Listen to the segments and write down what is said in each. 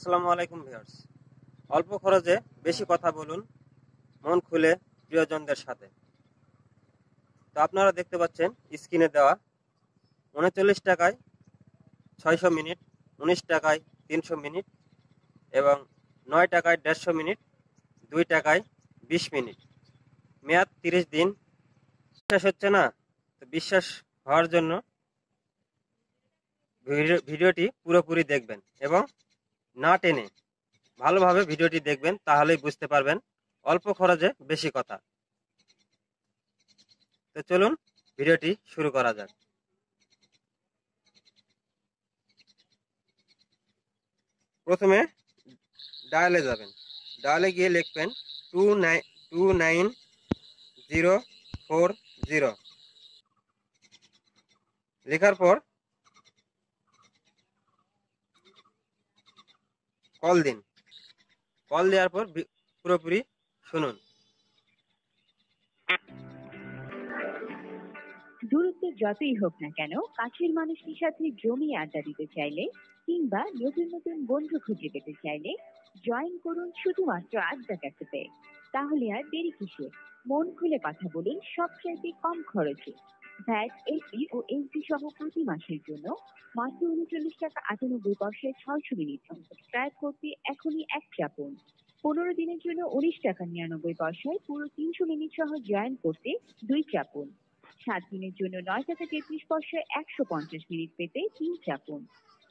আসসালামু আলাইকুম ভিউয়ার্স। অল্প খরচে বেশি কথা বলুন মন খুলে প্রিয়জনদের সাথে। তো আপনারা দেখতে পাচ্ছেন স্ক্রিনে দেওয়া 39 টাকায় 600 মিনিট, 19 টাকায় 300 মিনিট এবং 9 টাকায় 150 মিনিট, 2 টাকায় 20 মিনিট, মেয়াদ 30 দিন। বিশ্বাস হচ্ছে না? তো বিশ্বাস হওয়ার জন্য ভিডিওটি পুরোপুরি দেখবেন এবং না টেনে ভালোভাবে ভিডিওটি দেখবেন, তাহলেই বুঝতে পারবেন অল্প খরচে বেশি কথা। তো চলুন ভিডিওটি শুরু করা যাক। প্রথমে ডায়ালে যাবেন। ডায়ালে গিয়ে লিখবেন 29040। লেখার পর কল দিন। কল দেওয়ার পর পুরোপুরি শুনুন। দূরত্ব যতই হোক না কেন, কাছের মানুষটির সাথে জমিয়ে আড্ডা দিতে চাইলে কিংবা নতুন নতুন বন্ধু খুঁজে পেতে চাইলে জয়েন করুন শুধুমাত্র আড্ডা ক্যাফেতে। তাহলে আর দেরি কিসে? মন খুলে কথা বলুন সবচাইতে কম খরচে। ভ্যাট, এসি ও এসডি সহ প্রতি মাসের জন্য মাত্র 39 টাকা 98 পয়সায় 600 মিনিট সাবস্ক্রাইব করতে এখনই এক চাপুন। 15 দিনের জন্য 19 টাকা 99 পয়সায় পুরো 300 মিনিট সহ জয়েন করতে 2 চাপুন। 7 দিনের জন্য 9 টাকা 33 পয়সায় 150 মিনিট পেতে 3 চাপুন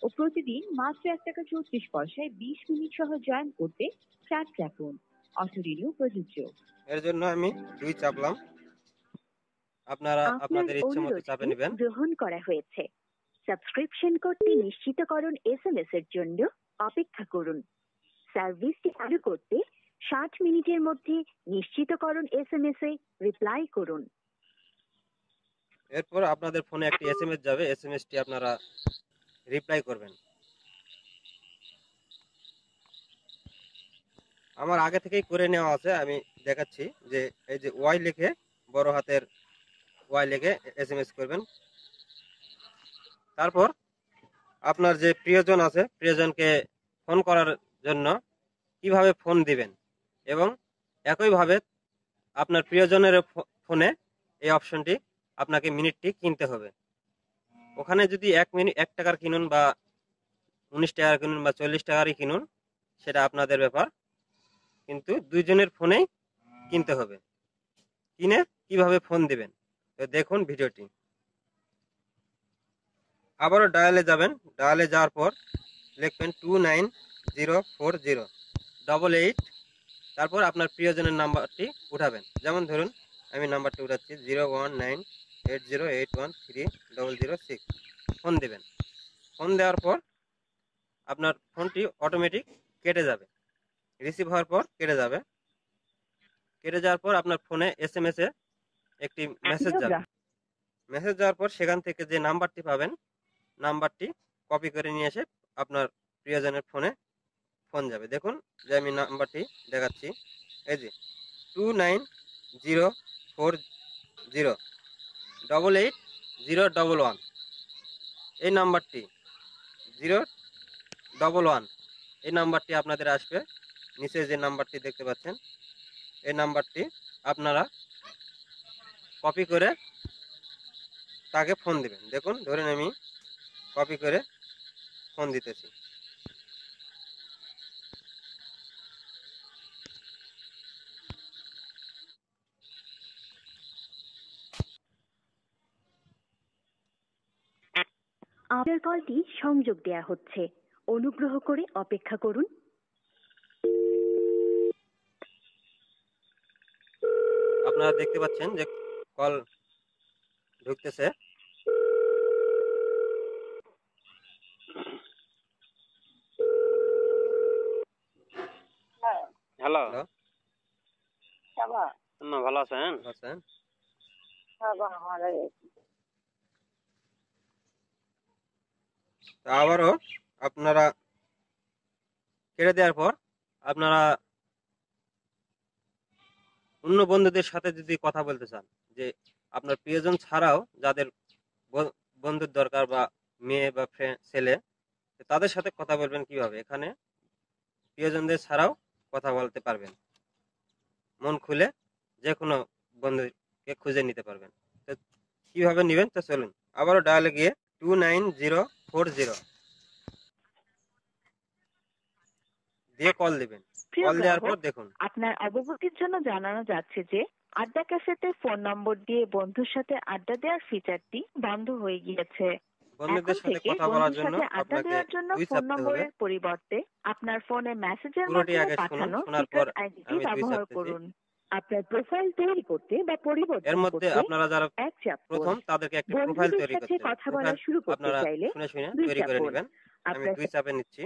ও প্রতিদিন মাত্র 1 টাকা 34 পয়সায় 20 মিনিট সহ জয়েন করতে 4 চাপুন। অটো রিনিউ প্রযোজ্য। এর জন্য আমি 2 চাপলাম। আপনারা আপনাদের ইচ্ছে মতো চাপে নেবেন। গ্রহণ করা হয়েছে। সাবস্ক্রিপশন করতে নিশ্চিতকরণ এসএমএস এর জন্য অপেক্ষা করুন। সার্ভিসটি চালু করতে 60 মিনিটের মধ্যে নিশ্চিতকরণ এসএমএস এ রিপ্লাই করুন। এরপর আপনাদের ফোনে একটি এসএমএস যাবে, এসএমএসটি আপনারা রিপ্লাই করবেন। আমার আগে থেকেই করে নেওয়া আছে, আমি দেখাচ্ছি। যে এই যে ওয়াই লিখে, বড় হাতের ওয়াই লিখে এসএমএস করবেন। তারপর আপনার যে প্রিয়জন আছে, প্রিয়জনকে ফোন করার জন্য কিভাবে ফোন দিবেন এবং একইভাবে আপনার প্রিয়জনের ফোনে এই অপশনটি আপনাকে মিনিটটি কিনতে হবে। ওখানে যদি 1 টাকার কিনুন বা 19 টাকার কিনুন বা 40 টাকারই কিনুন, সেটা আপনাদের ব্যাপার, কিন্তু দুইজনের ফোনেই কিনতে হবে। কিনে কিভাবে ফোন দিবেন তো দেখুন ভিডিওটি। আবারও ডায়ালে যাবেন। ডায়ালে যাওয়ার পর লিখবেন 2904088। তারপর আপনার প্রিয়জনের নাম্বারটি উঠাবেন। যেমন ধরুন আমি নাম্বারটি উঠাচ্ছি 01980813006। ফোন দেবেন। ফোন দেওয়ার পর আপনার ফোনটি অটোমেটিক কেটে যাবে। রিসিভ হওয়ার পর কেটে যাবে। কেটে যাওয়ার পর আপনার ফোনে এসএমএস এ একটি মেসেজ যাবে। মেসেজ যাওয়ার পর সেখান থেকে যে নাম্বারটি পাবেন, নাম্বারটি কপি করে নিয়ে এসে আপনার প্রিয়জনের ফোনে ফোন যাবে। দেখুন যে আমি নাম্বারটি দেখাচ্ছি, এই যে 290408801। এই নাম্বারটি 011, এই নাম্বারটি আপনাদের আসবে। নিচে যে নাম্বারটি দেখতে পাচ্ছেন, এই নাম্বারটি আপনারা কপি করে তাকে ফোন দিবেন। দেখুন ধরেন আমি কপি করে ফোন দিতেছি। আপনার কলটি সংযোগ দেয়া হচ্ছে। অনুগ্রহ করে অপেক্ষা করুন। আপনারা দেখতে পাচ্ছেন যে কল ঢুকতেছে। হ্যালো, ভালো আছেন? আবারও আপনারা কেটে দেওয়ার পর আপনারা অন্য বন্ধুদের সাথে যদি কথা বলতে চান, যে আপনার প্রিয়জন ছাড়াও যাদের বন্ধুর দরকার বা মেয়ে বা ছেলে, তাদের সাথে কথা বলবেন কিভাবে, এখানে প্রিয়জনদের ছাড়াও কথা বলতে পারবেন। মন খুলে যে কোনো বন্ধুকে খুঁজে নিতে পারবেন। তো কিভাবে নেবেন, তো চলুন আবারও ডায়ালে গিয়ে 29040 দিয়ে কল দিবেন। প্রিয় কল দেওয়ার পর গ্রাহক, দেখুন আপনার অবগতির জন্য জানানো যাচ্ছে যে আড্ডা ক্যাফেতে ফোন নম্বর দিয়ে বন্ধুর সাথে আড্ডা দেওয়ার ফিচারটি বন্ধ হয়ে গিয়েছে। বন্ধুদের এখন সাথে থেকে কথা বলার বন্ধুর জন্য সাথে আড্ডা আপনাকে দেওয়ার জন্য দুই ফোন চাপতে হবে। নম্বরের পরিবর্তে আপনার ফোনে মেসেজের পুরোটি মাধ্যমে আগে শুনুন, পাঠানো শোনার পর সিক্রেট আইডিটি আমি দুই ব্যবহার চাপতেছি। করুন। আপনার প্রোফাইল তৈরি করতে বা এর পরিবর্তন মধ্যে করতে আপনারা যারা এক চাপ প্রথম করুন। তাদেরকে একটি প্রোফাইল বন্ধুদের তৈরি সাথে করতে হবে। কথা বলা প্রোফাইল শুরু করতে আপনারা চাইলে শুনে শুনে দুই তৈরি করে চাপুন। নেবেন। আমি আপনার 2 চাপে নিচ্ছি।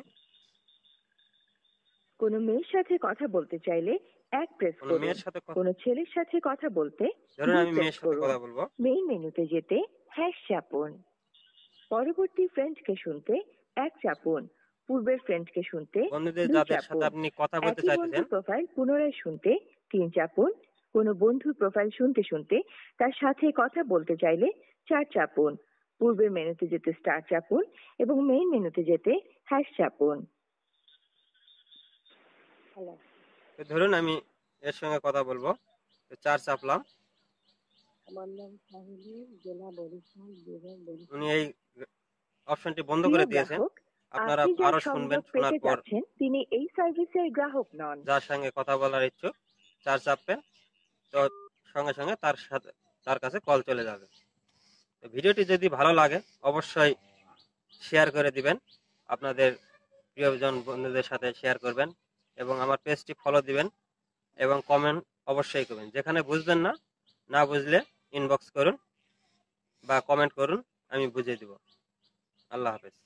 কোনো মেয়ের সাথে কথা বলতে চাইলে এক প্রেস কোনো করুন। মেয়ের সাথে কোনো ছেলের সাথে কথা বলতে ধরুন দুই আমি প্রেস মেয়ের সাথে করুন। কথা বলবো। মেইন মেনুতে যেতে হ্যাশ চাপুন। পরবর্তী ফ্রেন্ডকে শুনতে এক চাপুন। পূর্বের ফ্রেন্ডকে শুনতে বন্ধুদের দুই যাদের সাথে চাপুন। আপনি কথা বলতে একই চাইতেছেন বন্ধুর প্রোফাইল পুনরায় শুনতে 3 চাপুন। কোনো বন্ধুর প্রোফাইল শুনতে শুনতে তার সাথে কথা বলতে চাইলে 4 চাপুন। পূর্বের মেনুতে যেতে স্টার চাপুন এবং মেইন মেনুতে যেতে হ্যাশ চাপুন। তো ধরুন আমি এর সঙ্গে কথা বলবো। তো 4 চাপলাম। আমার নাম সাহিলী, জেলা বরিশাল, বিভাগ বরিশাল। উনি এই অপশনটি বন্ধ প্রিয় করে দিয়েছেন। গ্রাহক, আপনারা আপনি যার আরো সংযোগ শুনবেন, পেতে শোনার পর চাচ্ছেন তিনি এই সার্ভিসের গ্রাহক নন। যার সঙ্গে কথা বলার ইচ্ছুক 4 চাপবেন। তো সঙ্গে সঙ্গে তার কাছে কল চলে যাবে। তো ভিডিওটি যদি ভালো লাগে অবশ্যই শেয়ার করে দিবেন। আপনাদের প্রিয়জন বন্ধুদের সাথে শেয়ার করবেন এবং আমার পেজটি ফলো দিবেন এবং কমেন্ট অবশ্যই করবেন। যেখানে বুঝবেন না, না বুঝলে ইনবক্স করুন বা কমেন্ট করুন, আমি বুঝিয়ে দিব। আল্লাহ হাফেজ।